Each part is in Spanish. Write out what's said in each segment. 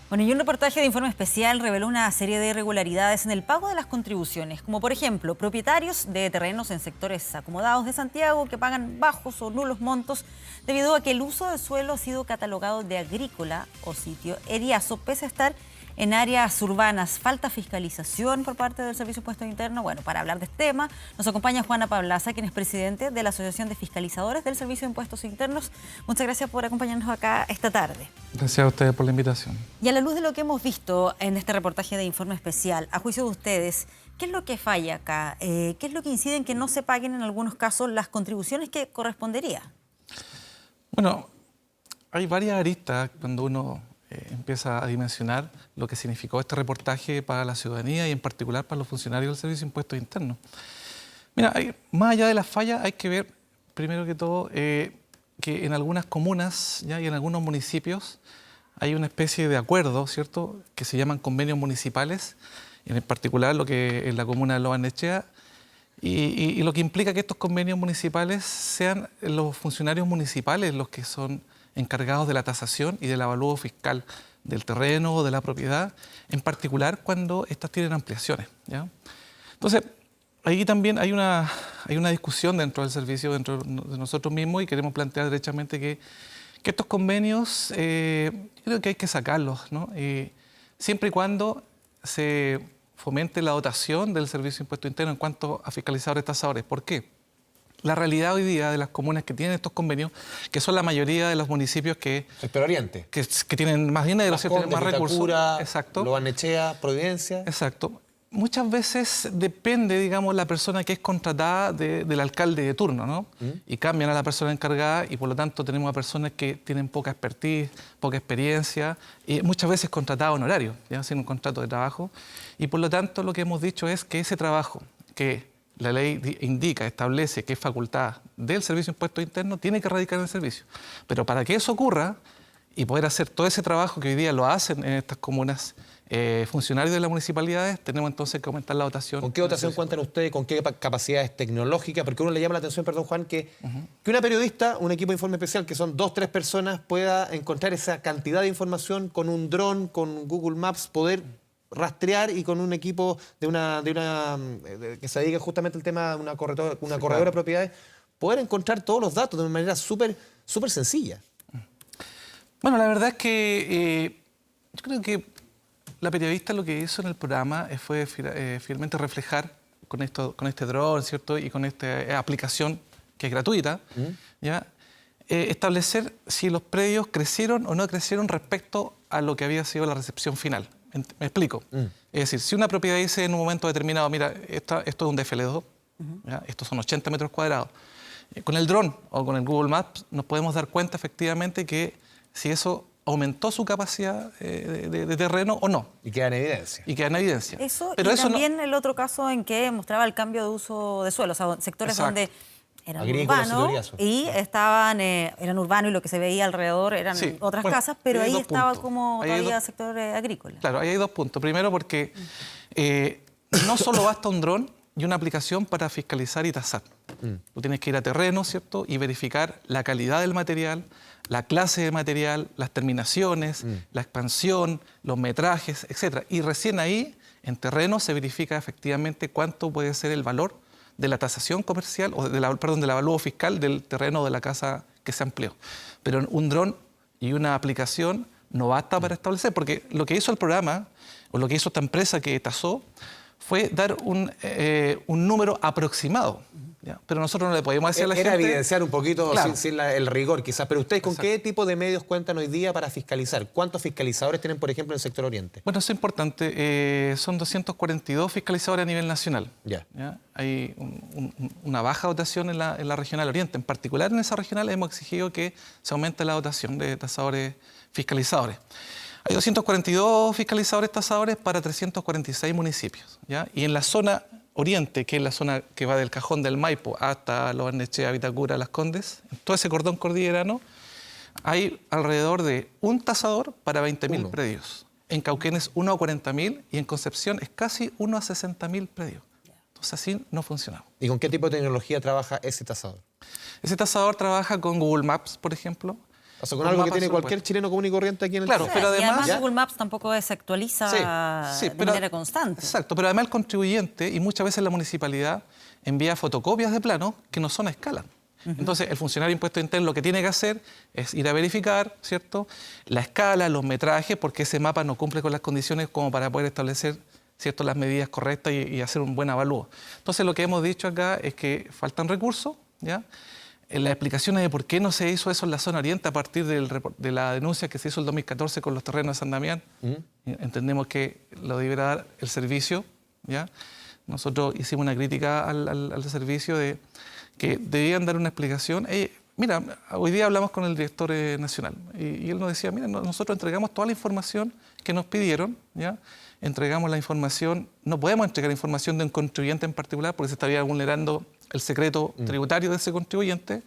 Bueno, y un reportaje de Informe Especial reveló una serie de irregularidades en el pago de las contribuciones, como por ejemplo, propietarios de terrenos en sectores acomodados de Santiago que pagan bajos o nulos montos debido a que el uso del suelo ha sido catalogado de agrícola o sitio eriazo, pese a estar en áreas urbanas. Falta fiscalización por parte del Servicio de Impuestos Internos. Bueno, para hablar de este tema nos acompaña Juana Pablaza, quien es presidente de la Asociación de Fiscalizadores del Servicio de Impuestos Internos. Muchas gracias por acompañarnos acá esta tarde. Gracias a ustedes por la invitación. Y a la luz de lo que hemos visto en este reportaje de Informe Especial, a juicio de ustedes, ¿qué es lo que falla acá? ¿Qué es lo que incide en que no se paguen en algunos casos las contribuciones que correspondería? Bueno, hay varias aristas cuando uno empieza a dimensionar lo que significó este reportaje para la ciudadanía y en particular para los funcionarios del Servicio de Impuestos Internos. Mira, más allá de las fallas hay que ver, primero que todo, que en algunas comunas y en algunos municipios hay una especie de acuerdo, ¿cierto?, que se llaman convenios municipales, en particular lo que en la comuna de Lo Barnechea, y lo que implica que estos convenios municipales sean los funcionarios municipales los que son encargados de la tasación y del avalúo fiscal del terreno o de la propiedad, en particular cuando estas tienen ampliaciones, ¿ya? Entonces, ahí también hay una discusión dentro del servicio, dentro de nosotros mismos, y queremos plantear derechamente que estos convenios, creo que hay que sacarlos, ¿no? Siempre y cuando se fomente la dotación del Servicio de Impuestos Internos en cuanto a fiscalizadores tasadores. ¿Por qué? La realidad hoy día de las comunas que tienen estos convenios, que son la mayoría de los municipios Sector Oriente. que tienen más dinero, tienen más recursos. Exacto. Lo Barnechea, Providencia. Exacto. Muchas veces depende, digamos, la persona que es contratada del alcalde de turno, ¿no? Y cambian a la persona encargada y por lo tanto tenemos a personas que tienen poca expertise, poca experiencia y muchas veces contratadas honorarios, ya sin un contrato de trabajo. Y por lo tanto lo que hemos dicho es que ese trabajo que la ley indica, establece que es facultad del Servicio de Impuestos Internos, tiene que radicar en el servicio. Pero para que eso ocurra y poder hacer todo ese trabajo que hoy día lo hacen en estas comunas funcionarios de las municipalidades, tenemos entonces que aumentar la dotación. ¿Con qué dotación cuentan ustedes? ¿Con qué capacidades tecnológicas? Porque uno le llama la atención, perdón Juan, que una periodista, un equipo de Informe Especial, que son 2 o 3 personas, pueda encontrar esa cantidad de información con un dron, con Google Maps, poder rastrear y con un equipo que se dedica justamente al tema de una corredora de propiedades, poder encontrar todos los datos de una manera súper sencilla. Bueno, la verdad es que yo creo que la periodista lo que hizo en el programa fue finalmente reflejar con este dron, ¿cierto?, y con esta aplicación que es gratuita, ¿ya? Establecer si los predios crecieron o no crecieron respecto a lo que había sido la recepción final. Me explico. Es decir, si una propiedad dice en un momento determinado, mira, esto es un DFL2, ¿ya? Estos son 80 metros cuadrados. Con el dron o con el Google Maps nos podemos dar cuenta efectivamente que si eso aumentó su capacidad de terreno o no. Y queda en evidencia. Y queda en evidencia. Eso, pero y eso también no... el otro caso en que mostraba el cambio de uso de suelo, o sea, sectores Exacto. donde eran Agrícolas, urbanos y eran urbanos y lo que se veía alrededor eran otras casas, pero ahí estaba como todavía sector agrícola. Claro, ahí hay 2 puntos. Primero porque no solo basta un dron y una aplicación para fiscalizar y tasar. Tú tienes que ir a terreno, ¿cierto?, y verificar la calidad del material, la clase de material, las terminaciones, la expansión, los metrajes, etc. Y recién ahí, en terreno, se verifica efectivamente cuánto puede ser el valor de la tasación comercial, o del avalúo fiscal del terreno de la casa que se amplió. Pero un dron y una aplicación no basta para establecer, porque lo que hizo el programa, o lo que hizo esta empresa que tasó, fue dar un número aproximado. ¿Ya? Pero nosotros no le podíamos decir a la gente... Era evidenciar un poquito, claro, sin el rigor quizás. Pero ustedes, ¿con qué tipo de medios cuentan hoy día para fiscalizar? ¿Cuántos fiscalizadores tienen, por ejemplo, en el sector Oriente? Bueno, eso es importante. Son 242 fiscalizadores a nivel nacional. ¿Ya? Hay una baja dotación en la regional Oriente. En particular, en esa regional hemos exigido que se aumente la dotación de tasadores fiscalizadores. Hay 242 fiscalizadores tasadores para 346 municipios, ¿ya? Y en la zona Oriente, que es la zona que va del Cajón del Maipo hasta Lo Barnechea, Vitacura, Las Condes, en todo ese cordón cordillerano, hay alrededor de un tasador para 20.000 predios. En Cauquenes 1 a 40.000 y en Concepción es casi 1 a 60.000 predios. Entonces así no funcionamos. ¿Y con qué tipo de tecnología trabaja ese tasador? Ese tasador trabaja con Google Maps, por ejemplo, O sea, con algo que mapas tiene cualquier superpuestos. chileno común y corriente aquí en el Claro, país. pero y además- además ¿Ya? Google Maps tampoco desactualiza Sí, de pero- manera constante. Exacto, pero además el contribuyente y muchas veces la municipalidad envía fotocopias de planos que no son a escala. Entonces, el funcionario de impuesto interno lo que tiene que hacer es ir a verificar, ¿cierto?, la escala, los metrajes, porque ese mapa no cumple con las condiciones como para poder establecer, ¿cierto?, las medidas correctas y hacer un buen avalúo. Entonces, lo que hemos dicho acá es que faltan recursos, ¿ya? Las explicaciones de por qué no se hizo eso en la zona oriente a partir de la denuncia que se hizo el 2014 con los terrenos de San Damián, entendemos que lo deberá dar el servicio, ¿ya? Nosotros hicimos una crítica al servicio de que debían dar una explicación. Mira, hoy día hablamos con el director nacional y él nos decía, mira, nosotros entregamos toda la información que nos pidieron, ¿ya? Entregamos la información, no podemos entregar información de un contribuyente en particular porque se estaría vulnerando el secreto tributario de ese contribuyente,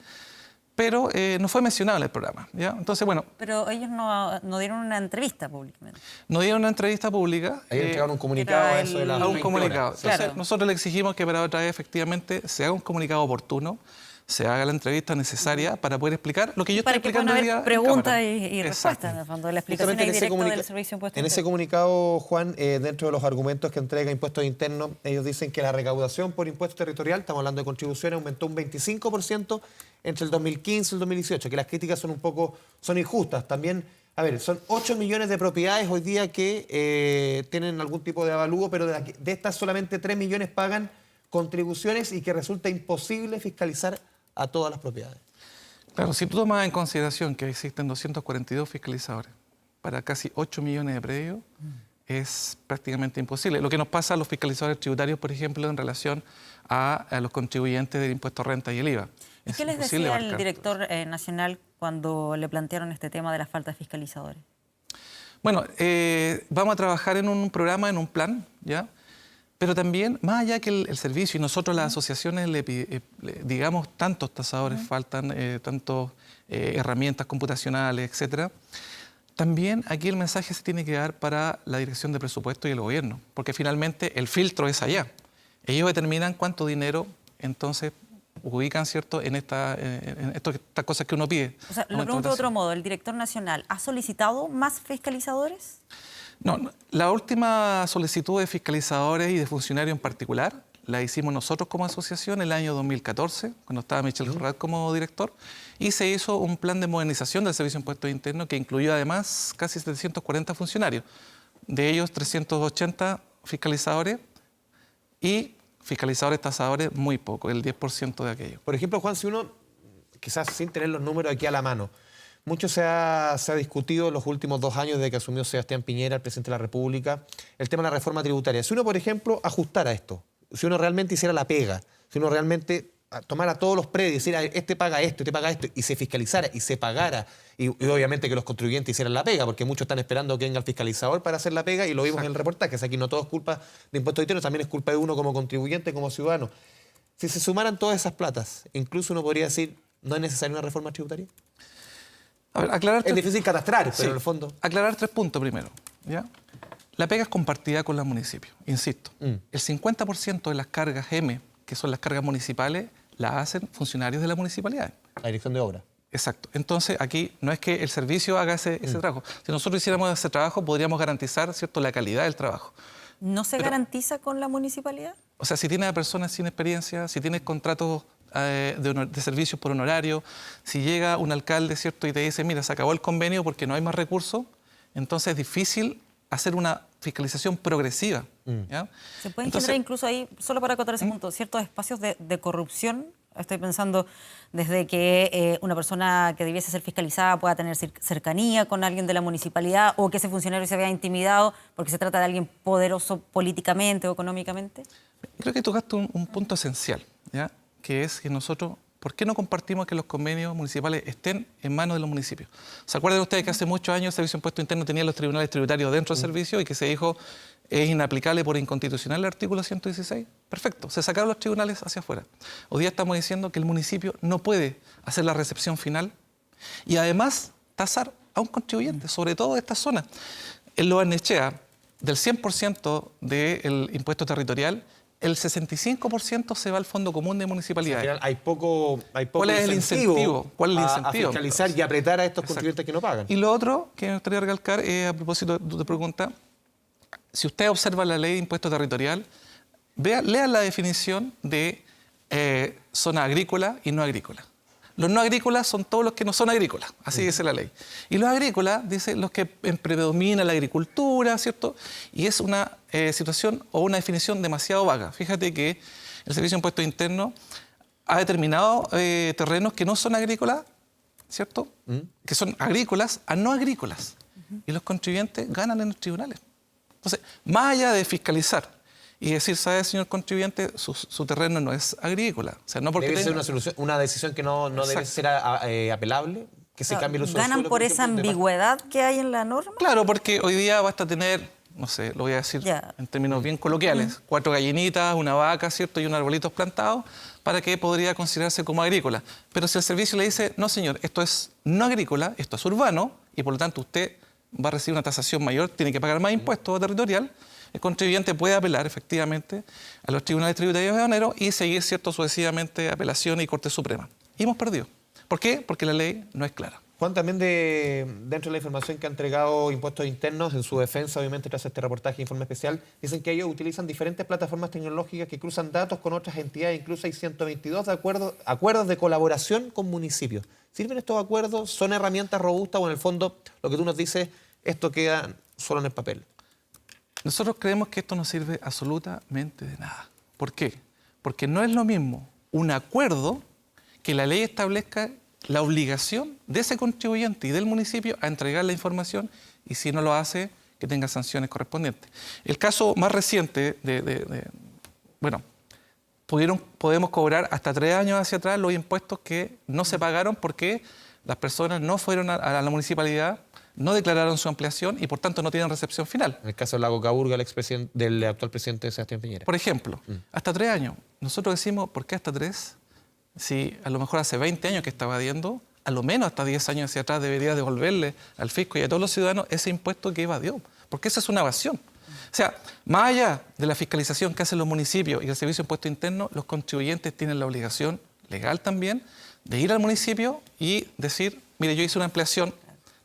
pero no fue mencionado en el programa, ¿ya? Entonces, bueno, Pero ellos no dieron una entrevista públicamente. nos dieron una entrevista pública. Ahí entregaron un comunicado era a eso de las el- A un 20 comunicado. horas. Entonces, Claro. nosotros le exigimos que para otra vez efectivamente se haga un comunicado oportuno, se haga la entrevista necesaria para poder explicar lo que yo estoy Para que puedan explicando hoy haber día en preguntas cámara. y respuestas, Exacto. en el fondo, la explicación Justamente ahí en ese directa comunica- del Servicio de Impuestos En ese Internos. comunicado, Juan, dentro de los argumentos que entrega Impuestos Internos, ellos dicen que la recaudación por impuesto territorial, estamos hablando de contribuciones, aumentó un 25% entre el 2015 y el 2018, que las críticas son injustas. También, a ver, son 8 millones de propiedades hoy día que tienen algún tipo de avalúo, pero de estas solamente 3 millones pagan contribuciones y que resulta imposible fiscalizar a todas las propiedades. Claro, si tú tomas en consideración que existen 242 fiscalizadores para casi 8 millones de predios, es prácticamente imposible. Lo que nos pasa a los fiscalizadores tributarios, por ejemplo, en relación a los contribuyentes del impuesto a renta y el IVA. ¿Y Es qué les imposible decía el abarcar. director nacional cuando le plantearon este tema de la falta de fiscalizadores? Bueno, vamos a trabajar en un programa, en un plan, ¿ya? Pero también, más allá que el servicio, y nosotros las asociaciones digamos, tantos tasadores faltan, tantas herramientas computacionales, etcétera. También aquí el mensaje se tiene que dar para la dirección de presupuesto y el gobierno, porque finalmente el filtro es allá. Ellos determinan cuánto dinero entonces ubican, ¿cierto?, en estas cosas que uno pide. O sea, ¿no? lo pregunto de otro Entonces, modo, ¿el director nacional ha solicitado más fiscalizadores? No, la última solicitud de fiscalizadores y de funcionarios en particular la hicimos nosotros como asociación el año 2014, cuando estaba Michel Jorrat como director, y se hizo un plan de modernización del Servicio de Impuestos Internos que incluyó además casi 740 funcionarios, de ellos 380 fiscalizadores y fiscalizadores tasadores muy poco, el 10% de aquellos. Por ejemplo, Juan, si uno, quizás sin tener los números aquí a la mano, mucho se ha discutido en los últimos 2 años desde que asumió Sebastián Piñera, el presidente de la República, el tema de la reforma tributaria. Si uno, por ejemplo, ajustara esto, si uno realmente hiciera la pega, si uno realmente tomara todos los predios y decir, este paga esto, este paga esto, y se fiscalizara y se pagara, y obviamente que los contribuyentes hicieran la pega, porque muchos están esperando que venga el fiscalizador para hacer la pega, y lo vimos en el reportaje, aquí no todo es culpa de impuestos internos, también es culpa de uno como contribuyente, como ciudadano. Si se sumaran todas esas platas, incluso uno podría decir, ¿no es necesaria una reforma tributaria? A ver, aclarar Es difícil catastrar, pero Sí. en el fondo... Aclarar 3 puntos primero, ¿ya? La pega es compartida con los municipios, insisto. El 50% de las cargas M, que son las cargas municipales, las hacen funcionarios de la municipalidad. La dirección de obra. Exacto. Entonces, aquí no es que el servicio haga ese trabajo. Si nosotros hiciéramos ese trabajo, podríamos garantizar, ¿cierto?, la calidad del trabajo. ¿No se garantiza con la municipalidad? O sea, si tienes a personas sin experiencia, si tienes contratos de servicios por honorario, si llega un alcalde, ¿cierto?, y te dice, mira, se acabó el convenio porque no hay más recursos, entonces es difícil hacer una fiscalización progresiva. ¿Ya? Se pueden Entonces, generar incluso ahí, solo para acotar ese punto, ciertos espacios de corrupción. Estoy pensando desde que una persona que debiese ser fiscalizada pueda tener cercanía con alguien de la municipalidad o que ese funcionario se vea intimidado porque se trata de alguien poderoso políticamente o económicamente. Creo que tocaste un punto esencial, ¿ya? Que es que nosotros, ¿por qué no compartimos que los convenios municipales estén en manos de los municipios? ¿Se acuerdan ustedes que hace muchos años el Servicio de Impuesto Interno tenía los tribunales tributarios dentro del servicio y que se dijo es inaplicable por inconstitucional el artículo 116? Perfecto, se sacaron los tribunales hacia afuera. Hoy día estamos diciendo que el municipio no puede hacer la recepción final y además tasar a un contribuyente, sobre todo de esta zona. En Lo Barnechea, del 100% del impuesto territorial, el 65% se va al Fondo Común de Al Municipalidades. final hay poco ¿Cuál es el incentivo? ¿Cuál es el incentivo? A fiscalizar y apretar a estos Exacto. contribuyentes que no pagan. Y lo otro que me gustaría recalcar es, a propósito de tu pregunta, si usted observa la ley de impuesto territorial, lea la definición de zona agrícola y no agrícola. Los no agrícolas son todos los que no son agrícolas, así dice la ley. Y los agrícolas, dice, los que predomina la agricultura, ¿cierto? Y es una situación o una definición demasiado vaga. Fíjate que el Servicio de Impuestos Internos ha determinado terrenos que no son agrícolas, ¿cierto? Que son agrícolas a no agrícolas. Y los contribuyentes ganan en los tribunales. Entonces, más allá de fiscalizar y decir, ¿sabe, señor contribuyente? Su terreno no es agrícola. O sea, no porque Debe ser tenga... una decisión que no debe ser apelable, que se cambie el uso del ¿Ganan suelo, por esa ejemplo, ambigüedad que hay en la norma? Claro, porque hoy día basta tener, no sé, lo voy a decir Ya. en términos bien coloquiales, 4 gallinitas, una vaca, ¿cierto? Y unos arbolitos plantados, para que podría considerarse como agrícola. Pero si el servicio le dice, no señor, esto es no agrícola, esto es urbano, y por lo tanto usted va a recibir una tasación mayor, tiene que pagar más impuestos territorial, el contribuyente puede apelar efectivamente a los tribunales tributarios aduaneros y seguir, ¿cierto?, sucesivamente apelaciones y Corte Suprema. Y hemos perdido. ¿Por qué? Porque la ley no es clara. Juan, también dentro de la información que ha entregado Impuestos Internos, en su defensa, obviamente, tras este reportaje de informe especial, dicen que ellos utilizan diferentes plataformas tecnológicas que cruzan datos con otras entidades, incluso hay 122 acuerdos de colaboración con municipios. ¿Sirven estos acuerdos? ¿Son herramientas robustas o en el fondo, lo que tú nos dices, esto queda solo en el papel? Nosotros creemos que esto no sirve absolutamente de nada. ¿Por qué? Porque no es lo mismo un acuerdo que la ley establezca la obligación de ese contribuyente y del municipio a entregar la información y si no lo hace, que tenga sanciones correspondientes. El caso más reciente bueno, podemos cobrar hasta 3 años hacia atrás los impuestos que no se pagaron porque las personas no fueron a la municipalidad, no declararon su ampliación y por tanto no tienen recepción final. En el caso del Lago Caburga, del actual presidente Sebastián Piñera. Por ejemplo, hasta 3 años. Nosotros decimos, ¿por qué hasta 3? Si a lo mejor hace 20 años que está evadiendo, a lo menos hasta 10 años hacia atrás debería devolverle al fisco y a todos los ciudadanos ese impuesto que evadió, porque esa es una evasión. O sea, más allá de la fiscalización que hacen los municipios y el Servicio de Impuestos Internos, los contribuyentes tienen la obligación legal también de ir al municipio y decir, mire, yo hice una ampliación.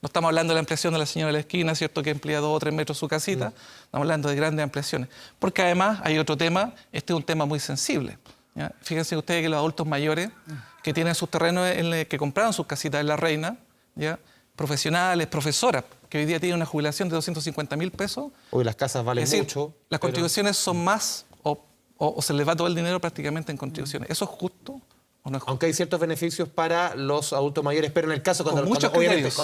No estamos hablando de la ampliación de la señora de la esquina, ¿cierto?, que amplía 2 o 3 metros su casita. Estamos hablando de grandes ampliaciones. Porque además hay otro tema, este es un tema muy sensible, ¿ya? Fíjense ustedes que los adultos mayores que tienen sus terrenos, que compraron sus casitas en La Reina, ¿ya?, profesionales, profesoras, que hoy día tienen una jubilación de 250.000 pesos. Hoy las casas valen Es decir, mucho. las contribuciones son más o se les va todo el dinero prácticamente en contribuciones. ¿Eso es justo o no es justo? Aunque hay ciertos beneficios para los adultos mayores, pero en el caso cuando muchos obviamente, criterios.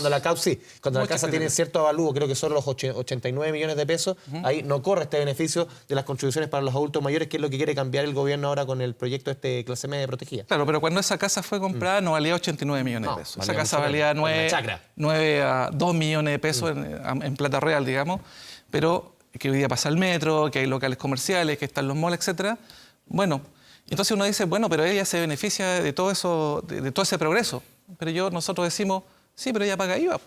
cuando la casa tiene cierto avalúo, creo que son los 89 millones de pesos, ahí no corre este beneficio de las contribuciones para los adultos mayores, que es lo que quiere cambiar el gobierno ahora con el proyecto clase media protegida. Claro, pero cuando esa casa fue comprada no valía 89 millones de pesos. Esa valía casa mucho valía menos, una chacra. 9 a 2 millones de pesos en plata real, digamos, pero que hoy día pasa el metro, que hay locales comerciales, que están los malls, etcétera. Bueno, entonces uno dice, bueno, pero ella se beneficia de todo eso, de todo ese progreso. Pero nosotros decimos, sí, pero ella paga IVA.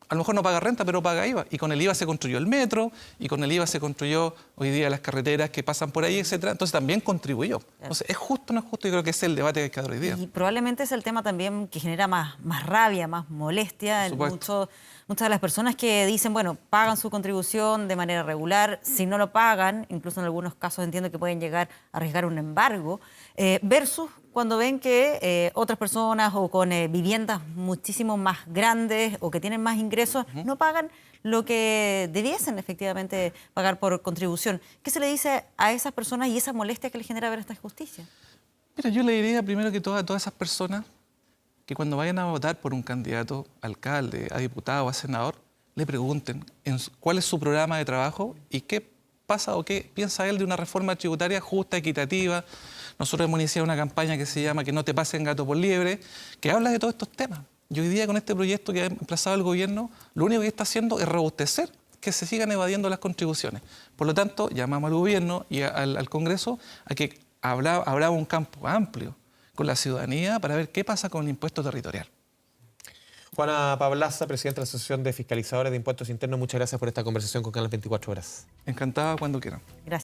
A lo mejor no paga renta, pero paga IVA. Y con el IVA se construyó el metro, y con el IVA se construyó hoy día las carreteras que pasan por ahí, etcétera. Entonces también contribuyó. Entonces, ¿es justo o no es justo? Yo creo que ese es el debate que hay que dar hoy día. Y probablemente es el tema también que genera más rabia, más molestia en muchas de las personas que dicen, bueno, pagan su contribución de manera regular, si no lo pagan, incluso en algunos casos entiendo que pueden llegar a arriesgar un embargo, versus cuando ven que otras personas o con viviendas muchísimo más grandes o que tienen más ingresos no pagan lo que debiesen efectivamente pagar por contribución. ¿Qué se le dice a esas personas y esa molestia que les genera ver esta injusticia? Mira, yo le diría primero que todo a todas esas personas que cuando vayan a votar por un candidato a alcalde, a diputado o a senador, le pregunten cuál es su programa de trabajo y qué pasa o qué piensa él de una reforma tributaria justa, equitativa. Nosotros hemos iniciado una campaña que se llama Que no te pasen gato por liebre, que habla de todos estos temas. Y hoy día con este proyecto que ha emplazado el gobierno, lo único que está haciendo es robustecer que se sigan evadiendo las contribuciones. Por lo tanto, llamamos al gobierno y al Congreso a que abra un campo amplio con la ciudadanía para ver qué pasa con el impuesto territorial. Juana Pablaza, presidenta de la Asociación de Fiscalizadores de Impuestos Internos, muchas gracias por esta conversación con Canal 24 Horas. Encantada cuando quieran. Gracias.